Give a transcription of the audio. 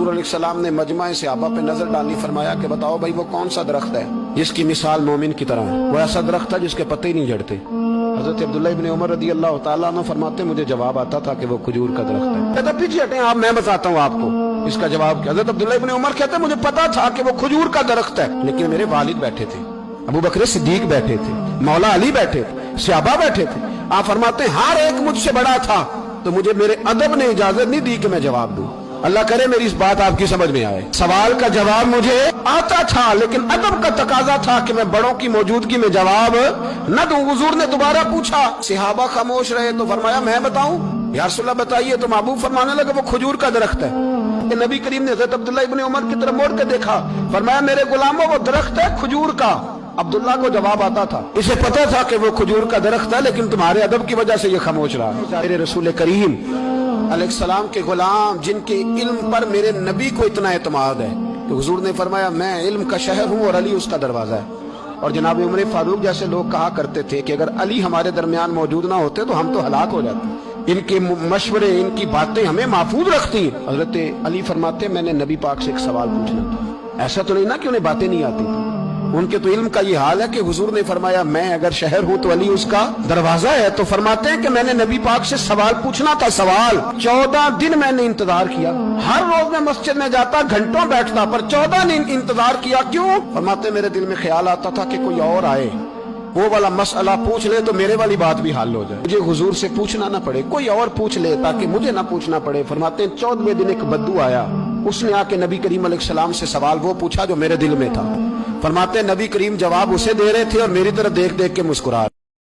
हुजूर अलैहिस्सलाम ने मजमा सहाबा पे नजर डाली, फरमाया कि बताओ भाई वो कौन सा दरख्त है जिसकी मिसाल मोमिन की तरह है। वो ऐसा दरख्त है जिसके पत्ते ही नहीं झड़ते। हजरत अब्दुल्ला इब्न उमर रदी अल्लाह तआला अन्हु फरमाते मुझे जवाब आता था कि वो खजूर का दरख्त है। कहता पीछे हटें आप, मैं बताता हूँ आपको इसका जवाब। हजरत अब्दुल्ला इब्न उमर कहते मुझे पता था कि वो खजूर का दरख्त है, लेकिन मेरे वालिद बैठे थे, अबू बकर सिद्दीक बैठे थे, मौला अली बैठे थे, सहाबा बैठे थे। आप फरमाते हर एक मुझसे बड़ा था, तो मुझे मेरे अदब ने इजाजत नहीं दी कि मैं जवाब दूं। अल्लाह करे मेरी इस बात आपकी समझ में आए। सवाल का जवाब मुझे आता था, लेकिन अदब का तकाजा था कि मैं बड़ों की मौजूदगी में जवाब न दूं। हुजूर ने दोबारा पूछा, सहाबा खामोश रहे, तो फरमाया मैं बताऊं? या रसूलल्लाह बताइए। तो महबूब फरमाने लगे वो खजूर का दरख्त है। नबी करीम ने हज़रत अब्दुल्ला इब्न उमर की तरफ मोड़ के देखा, फरमाया मेरे गुलामों वो दरख्त है खजूर का। अब्दुल्ला को जवाब आता था, इसे पता था कि वो खजूर का दरख्त है, लेकिन तुम्हारे अदब की वजह से ये खामोश रहा। मेरे रसूल करीम अलैहिस्सलाम के गुलाम जिनके इल्म पर मेरे नबी को इतना एतमाद है कि हुजूर ने फरमाया मैं इल्म का शहर हूँ और अली उसका दरवाजा है। और जनाब उमर फारूक जैसे लोग कहा करते थे कि अगर अली हमारे दरमियान मौजूद ना होते तो हम तो हलाक हो जाते। इनके मशवरे, इनकी बातें हमें महफूज रखती हैं। हजरत अली फरमाते मैंने नबी पाक से एक सवाल पूछना था। ऐसा तो नहीं ना कि उन्हें बातें नहीं आती थी, उनके तो इल्म का ये हाल है कि हुजूर ने फरमाया मैं अगर शहर हूं तो अली उसका दरवाजा है। तो फरमाते हैं कि मैंने नबी पाक से सवाल पूछना था। सवाल 14 दिन मैंने इंतजार किया। हर रोज मैं मस्जिद में जाता, घंटों बैठता, पर 14 दिन इंतजार किया। क्यों? फरमाते मेरे दिल में ख्याल आता था कि कोई और आए, वो वाला मसला पूछ ले तो मेरे वाली बात भी हल हो जाए, मुझे हुजूर से पूछना ना पड़े, कोई और पूछ ले ताकि मुझे ना पूछना पड़े। फरमाते हैं 14वें दिन एक बद्दू आया, उसने आके नबी करीम अलैहिस्सलाम से सवाल वो पूछा जो मेरे दिल में था। फरमाते हैं नबी करीम जवाब उसे दे रहे थे और मेरी तरफ देख देख के मुस्कुरा